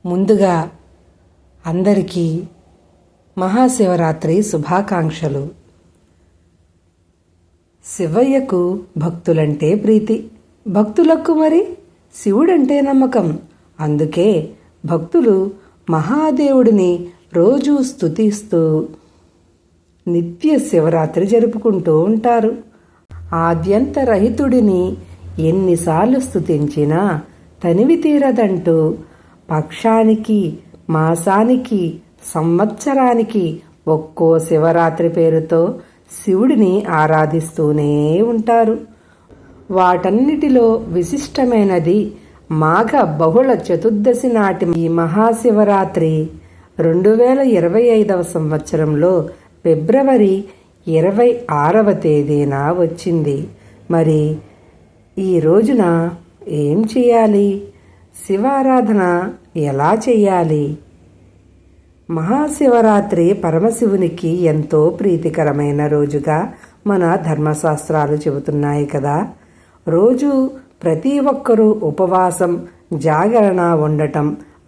ముందుగా అందరికీ మహాశివరాత్రి శుభాకాంక్షలు. శివయ్యకు భక్తులంటే ప్రీతి, భక్తులకు మరి శివుడంటే నమ్మకం. అందుకే భక్తులు మహాదేవుడిని రోజూ స్తుతిస్తూ నిత్య శివరాత్రి జరుపుకుంటూ ఉంటారు. ఆద్యంతరహితుడిని ఎన్నిసార్లు స్తుతించినా తనివి తీరదంటూ పక్షానికి, మాసానికి, సంవత్సరానికి ఒక్కో శివరాత్రి పేరుతో శివుడిని ఆరాధిస్తూనే ఉంటారు. వాటన్నిటిలో విశిష్టమైనది మాఘ బహుళ చతుర్దశి నాటి ఈ మహాశివరాత్రి 2025 సంవత్సరంలో ఫిబ్రవరి 26వ తేదీన వచ్చింది. మరి ఈ రోజున ఏం చేయాలి? శివారాధన ఎలా చేయాలి? మహాశివరాత్రి పరమశివునికి ఎంతో ప్రీతికరమైన రోజుగా మన ధర్మశాస్త్రాలు చెబుతున్నాయి కదా. రోజు ప్రతి ఒక్కరూ ఉపవాసం, జాగరణ ఉండటం,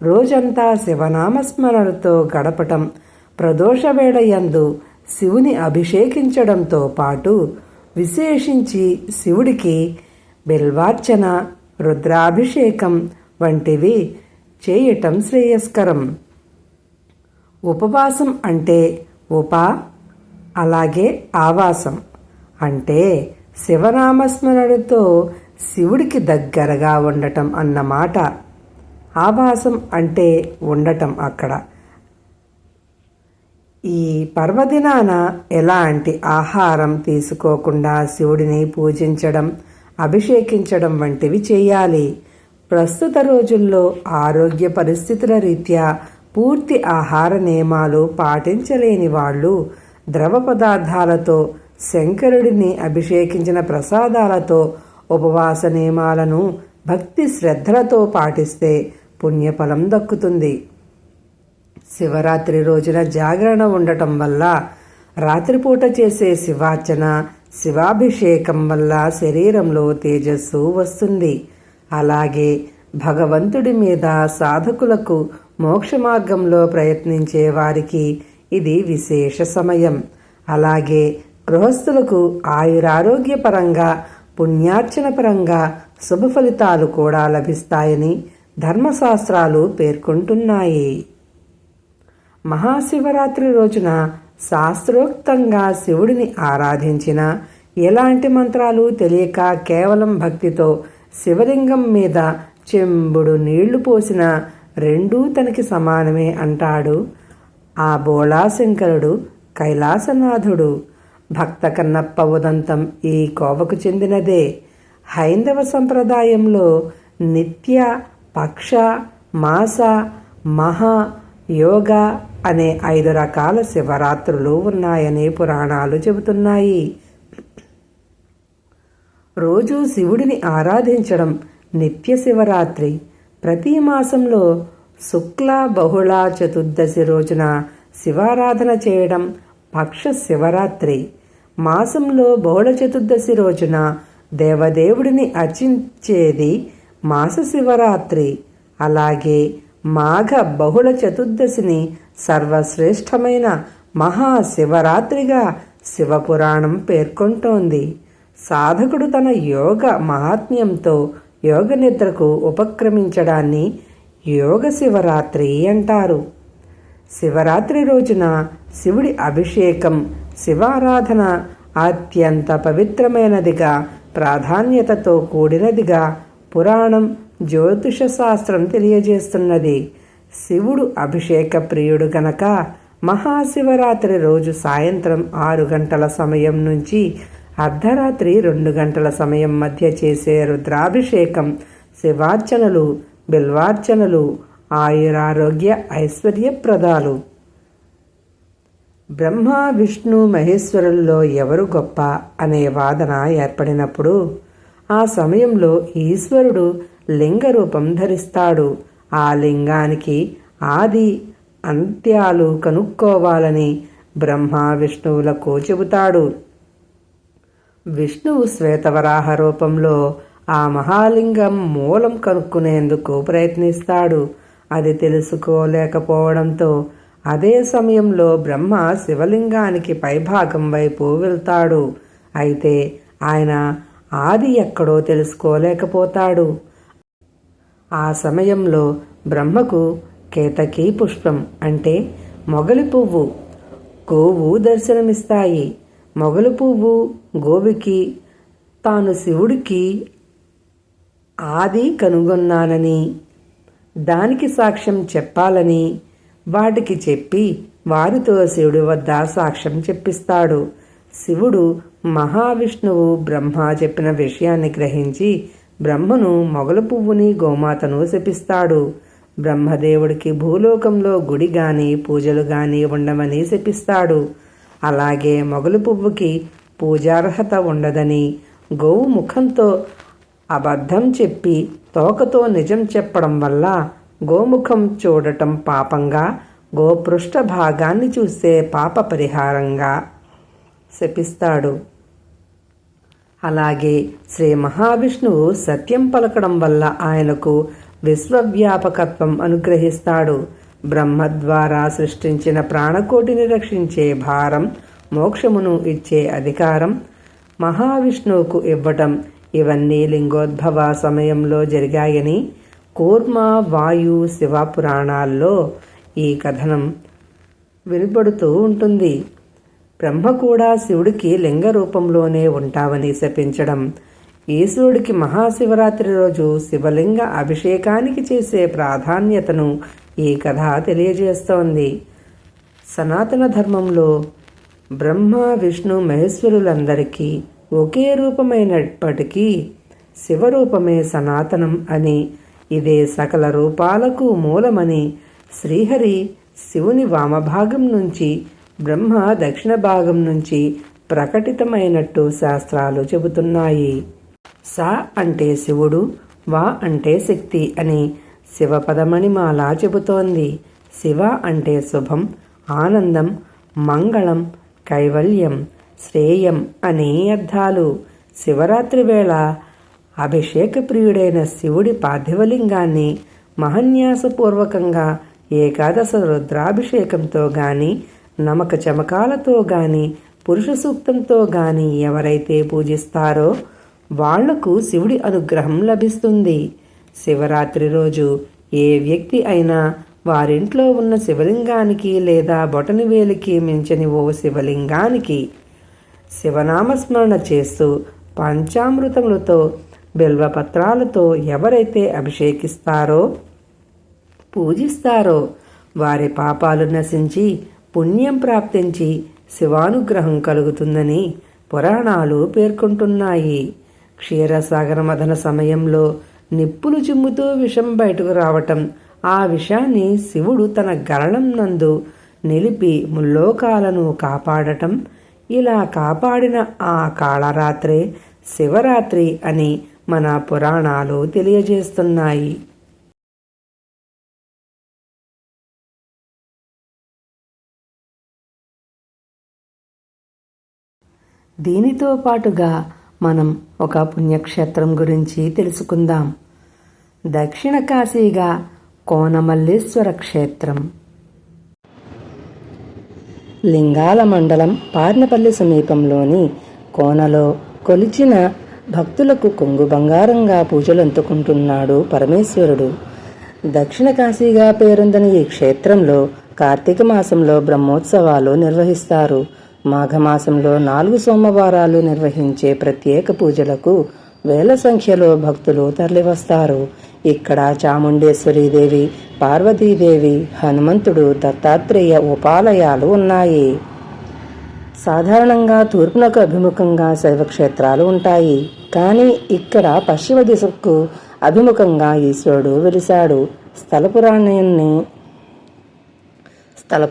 రోజంతా శివనామస్మరణతో గడపటం, ప్రదోష వేళ యందు శివుని అభిషేకించడంతో పాటు విశేషించి శివుడికి బిల్వార్చన, రుద్రాభిషేకం వంటివి చేయటం శ్రేయస్కరం. ఉపవాసం అంటే అలాగే ఆవాసం అంటే శివనామస్మరణతో శివుడికి దగ్గరగా ఉండటం అన్నమాట. ఆవాసం అంటే ఉండటం అక్కడ. ఈ పర్వదినాన ఎలాంటి ఆహారం తీసుకోకుండా శివుడిని పూజించడం, అభిషేకించడం వంటివి చేయాలి. ప్రస్తుత రోజుల్లో ఆరోగ్య పరిస్థితుల రీత్యా పూర్తి ఆహార నియమాలు పాటించలేని వాళ్ళు ద్రవ పదార్థాలతో, శంకరుడిని అభిషేకించిన ప్రసాదాలతో ఉపవాస నియమాలను భక్తి శ్రద్ధలతో పాటిస్తే పుణ్యఫలం దక్కుతుంది. శివరాత్రి రోజున జాగరణ ఉండటం వల్ల, రాత్రిపూట చేసే శివార్చన, శివాభిషేకం వల్ల శరీరంలో తేజస్సు వస్తుంది. అలాగే భగవంతుడి మీద సాధకులకు, మోక్ష మార్గంలో ప్రయత్నించే వారికి ఇది విశేష సమయం. అలాగే గృహస్థులకు ఆయురారోగ్యపరంగా, పుణ్యార్చన పరంగా శుభ ఫలితాలు కూడా లభిస్తాయని ధర్మశాస్త్రాలు పేర్కొంటున్నాయి. మహాశివరాత్రి రోజున శాస్త్రోక్తంగా శివుడిని ఆరాధించిన, ఎలాంటి మంత్రాలు తెలియక కేవలం భక్తితో శివలింగం మీద చెంబుడు నీళ్లు పోసిన రెండూ తనకి సమానమే అంటాడు ఆ బోళాశంకరుడు, కైలాసనాథుడు. భక్త కన్నప్ప ఉదంతం ఈ కోవకు చెందినదే. హైందవ సంప్రదాయంలో నిత్య, పక్ష, మాస, మహా, యోగ అనే 5 రకాల శివరాత్రులు ఉన్నాయని పురాణాలు చెబుతున్నాయి. రోజు శివుడిని ఆరాధించడం నిత్య శివరాత్రి. ప్రతి మాసంలో శుక్ల బహుళ చతుర్దశి రోజున శివారాధన చేయడం పక్ష శివరాత్రి. మాసంలో బహుళ చతుర్దశి రోజున దేవదేవుడిని అర్చించేది మాస శివరాత్రి. అలాగే మాఘ బహుళ చతుర్దశిని సర్వశ్రేష్టమైన మహాశివరాత్రిగా శివపురాణం పేర్కొంటోంది. సాధకుడు తన యోగ మహాత్మ్యంతో యోగ నిద్రకు ఉపక్రమించడాన్ని యోగ శివరాత్రి అంటారు. శివరాత్రి రోజున శివుడి అభిషేకం, శివారాధన అత్యంత పవిత్రమైనదిగా, ప్రాధాన్యతతో కూడినదిగా పురాణం, జ్యోతిష శాస్త్రం తెలియజేస్తున్నది. శివుడు అభిషేక ప్రియుడు గనక మహాశివరాత్రి రోజు సాయంత్రం 6 గంటల సమయం నుంచి అర్ధరాత్రి 2 గంటల సమయం మధ్య చేసే రుద్రాభిషేకం, శివార్చనలు, బిల్వార్చనలు ఆయురారోగ్య ఐశ్వర్యప్రదాలు. బ్రహ్మ, విష్ణు, మహేశ్వరుల్లో ఎవరు గొప్ప అనే వాదన ఏర్పడినప్పుడు ఆ సమయంలో ఈశ్వరుడు లింగ రూపం ధరిస్తాడు. ఆ లింగానికి ఆది అంత్యాలు కనుక్కోవాలని బ్రహ్మ, విష్ణువులకు చెబుతాడు. విష్ణువు శ్వేతవరాహ రూపంలో ఆ మహాలింగం మూలం కనుక్కునేందుకు ప్రయత్నిస్తాడు. అది తెలుసుకోలేకపోవడంతో అదే సమయంలో బ్రహ్మ శివలింగానికి పైభాగం వైపు వెళ్తాడు. అయితే ఆయన ఆది ఎక్కడో తెలుసుకోలేకపోతాడు. ఆ సమయంలో బ్రహ్మకు కేతకీ పుష్పం అంటే మొగలి పువ్వు, గోవు దర్శనమిస్తాయి. మొగలి పువ్వు, గోవికి తాను శివుడికి ఆది కనుగొన్నానని, దానికి సాక్ష్యం చెప్పాలని వాటికి చెప్పి వారితో శివుడి వద్ద సాక్ష్యం చెప్పిస్తాడు. శివుడు మహావిష్ణువు బ్రహ్మ చెప్పిన విషయాన్ని గ్రహించి బ్రహ్మను మొగలు పువ్వుని గోమాతను శపిస్తాడు. బ్రహ్మదేవుడికి భూలోకంలో గుడి గాని పూజలు గాని ఉండమని శపిస్తాడు. అలాగే మొగలు పువ్వుకి పూజార్హత ఉండదని, గోవు ముఖంతో అబద్ధం చెప్పి తోకతో నిజం చెప్పడం వల్ల గోముఖం చూడటం పాపంగా, గోపృష్ఠ భాగాన్ని చూస్తే పాప పరిహారంగా శపిస్తాడు. అలాగే శ్రీ మహావిష్ణువు సత్యం పలకడం వల్ల ఆయనకు విశ్వవ్యాపకత్వం అనుగ్రహిస్తాడు. బ్రహ్మ ద్వారా సృష్టించిన ప్రాణకోటిని రక్షించే భారం, మోక్షమును ఇచ్చే అధికారం మహావిష్ణువుకు ఇవ్వటం, ఇవన్నీ లింగోద్భవ సమయంలో జరిగాయని కూర్మ, వాయు, శివ పురాణాల్లో ఈ కథనం వినపడుతూ ఉంటుంది. బ్రహ్మ కూడా శివుడికి లింగ రూపంలోనే ఉంటావని శపించడం, ఈశ్వరుడికి మహాశివరాత్రి రోజు శివలింగ అభిషేకానికి చేసే ప్రాధాన్యతను ఈ కథ తెలియజేస్తోంది. సనాతన ధర్మంలో బ్రహ్మ, విష్ణు, మహేశ్వరులందరికీ ఒకే రూపమైనప్పటికీ శివరూపమే సనాతనం అని, ఇదే సకల రూపాలకు మూలమని, శ్రీహరి శివుని వామభాగం నుంచి, బ్రహ్మ దక్షిణ భాగం నుంచి ప్రకటితమైనట్టు శాస్త్రాలు చెబుతున్నాయి. స అంటే శివుడు, వా అంటే శక్తి అని శివపదమణిమాల చెబుతోంది. శివ అంటే శుభం, ఆనందం, మంగళం, కైవల్యం, శ్రేయం అనే అర్థాలు. శివరాత్రి వేళ అభిషేక ప్రియుడైన శివుడి పార్థివలింగాన్ని మహన్యాసపూర్వకంగా ఏకాదశ రుద్రాభిషేకంతో గాని, నమక చమకాలతో గాని, పురుష సూక్తంతో గాని ఎవరైతే పూజిస్తారో వాళ్లకు శివుడి అనుగ్రహం లభిస్తుంది. శివరాత్రి రోజు ఏ వ్యక్తి అయినా వారింట్లో ఉన్న శివలింగానికి లేదా బొటనవేలికి మించని ఓ శివలింగానికి శివనామస్మరణ చేస్తూ పంచామృతములతో, బిల్వపత్రాలతో ఎవరైతే అభిషేకిస్తారో, పూజిస్తారో వారి పాపాలు నశించి పుణ్యం ప్రాప్తించి శివానుగ్రహం కలుగుతుందని పురాణాలు పేర్కొంటున్నాయి. క్షీరసాగర మథన సమయంలో నిప్పులు చిమ్ముతూ విషం బయటకు రావటం, ఆ విషాన్ని శివుడు తన గరణం నందు నిలిపి ముల్లోకాలను కాపాడటం, ఇలా కాపాడిన ఆ కాళరాత్రే శివరాత్రి అని మన పురాణాలు తెలియజేస్తున్నాయి. దీనితో పాటుగా మనం ఒక పుణ్యక్షేత్రం గురించి తెలుసుకుందాం. దక్షిణ కాశీగా కోనమల్లేశ్వర క్షేత్రం. లింగాల మండలం పార్నపల్లి సమీపంలోని కోనలో కొలిచిన భక్తులకు కొంగు బంగారంగా పూజలు అందుకుంటున్నాడు పరమేశ్వరుడు. దక్షిణ కాశీగా పేరొందిన ఈ క్షేత్రంలో కార్తీక మాసంలో బ్రహ్మోత్సవాలు నిర్వహిస్తారు. మాఘమాసంలో 4 సోమవారాలు నిర్వహించే ప్రత్యేక పూజలకు వేల సంఖ్యలో భక్తులు తరలివస్తారు. ఇక్కడ చాముండేశ్వరీదేవి, పార్వతీదేవి, హనుమంతుడు, దత్తాత్రేయ ఉపాలయాలు ఉన్నాయి. సాధారణంగా తూర్పునకు అభిముఖంగా శైవక్షేత్రాలు ఉంటాయి. కానీ ఇక్కడ పశ్చిమ దిశకు అభిముఖంగా ఈశ్వరుడు వెలిశాడు. స్థల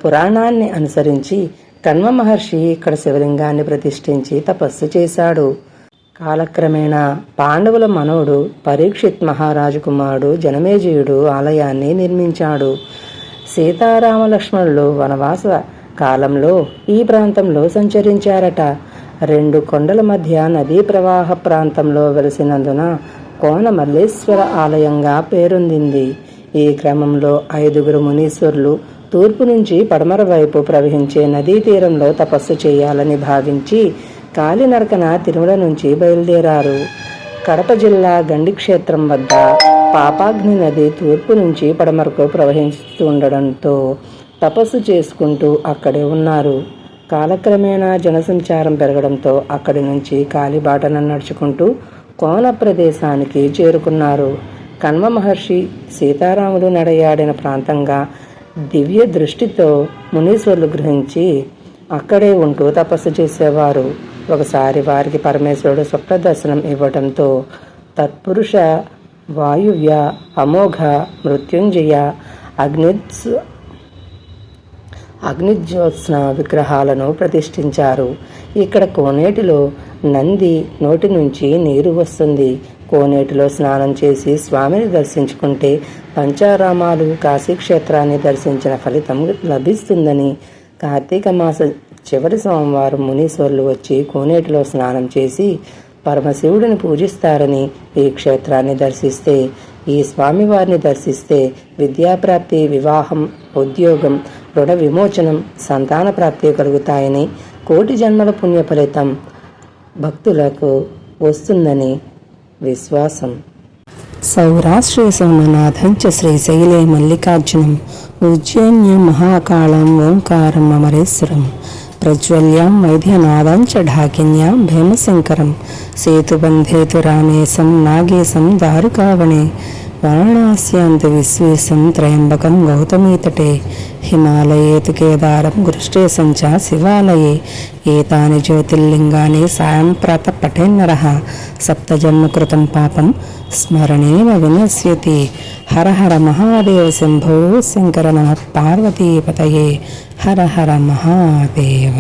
పురాణాన్ని అనుసరించి కణ్వ మహర్షి ఇక్కడ శివలింగాన్ని ప్రతిష్ఠించి తపస్సు చేశాడు. కాలక్రమేణా పాండవుల మనవడు పరీక్షిత్ మహారాజు కుమారుడు జనమేజయుడు ఆలయాన్ని నిర్మించాడు. సీతారామ లక్ష్మణులు వనవాస కాలంలో ఈ ప్రాంతంలో సంచరించారట. 2 కొండల మధ్య నదీ ప్రవాహ ప్రాంతంలో వెలిసినందున కోన మల్లేశ్వర ఆలయంగా పేరొందింది. ఈ క్రమంలో 5 మునీశ్వరులు తూర్పు నుంచి పడమర వైపు ప్రవహించే నదీ తీరంలో తపస్సు చేయాలని భావించి కాలినడకన తిరుమల నుంచి బయలుదేరారు. కడప జిల్లా గండి క్షేత్రం వద్ద పాపాగ్ని నది తూర్పు నుంచి పడమరకు ప్రవహిస్తుండడంతో తపస్సు చేసుకుంటూ అక్కడే ఉన్నారు. కాలక్రమేణా జనసంచారం పెరగడంతో అక్కడి నుంచి కాలిబాటన నడుచుకుంటూ కోన ప్రదేశానికి చేరుకున్నారు. కణ్వ మహర్షి సీతారాములు నడయాడిన ప్రాంతంగా దివ్య దృష్టితో మునీశ్వరులు గ్రహించి అక్కడే ఉంటూ తపస్సు చేసేవారు. ఒకసారి వారికి పరమేశ్వరుడు స్వప్న దర్శనం ఇవ్వడంతో తత్పురుష, వాయువ్య, అమోఘ, మృత్యుంజయ, అగ్నిజ్యోత్స్న విగ్రహాలను ప్రతిష్ఠించారు. ఇక్కడ కోనేటిలో నంది నోటి నుంచి నీరు వస్తుంది. కోనేటిలో స్నానం చేసి స్వామిని దర్శించుకుంటే పంచారామాలు, కాశీక్షేత్రాన్ని దర్శించిన ఫలితం లభిస్తుందని కార్తీక మాస చివరి సోమవారం మునీశ్వరులు వచ్చి కోనేటిలో స్నానం చేసి పరమశివుడిని పూజిస్తారని, ఈ క్షేత్రాన్ని దర్శిస్తే, ఈ స్వామివారిని దర్శిస్తే విద్యాప్రాప్తి, వివాహం, ఉద్యోగం, రుణ విమోచనం, సంతాన ప్రాప్తి కలుగుతాయని, కోటి జన్మల పుణ్య ఫలితం భక్తులకు వస్తుందని విశ్వాసం. సౌరాష్ట్రే సోమనాథం చ శ్రీశైలే మల్లికార్జునం ఉజ్జయిన్య మహాకాళం ఓంకారం అమరేశ్వరం ప్రజ్వల్యాం వైద్యనాథం చ ఢాకిన్యాం భీమశంకరం సేతుబంధేతు రామేశం నాగేశం దారుకావణే వారణాస్యాంతు విశ్వేశం త్రయంబకం గౌతమీతటే హిమాలయేతు కేదారం గృష్టేశం చ శివాలయే ఏతాని జ్యోతిర్లింగాని సాయంప్రాత పఠేన్నరః సప్తజన్మకృతం పాపం స్మరణేన వినశ్యతి. హర హర మహాదేవ శంభో శంకర నమః పార్వతీపతయే హర హర మహాదేవ.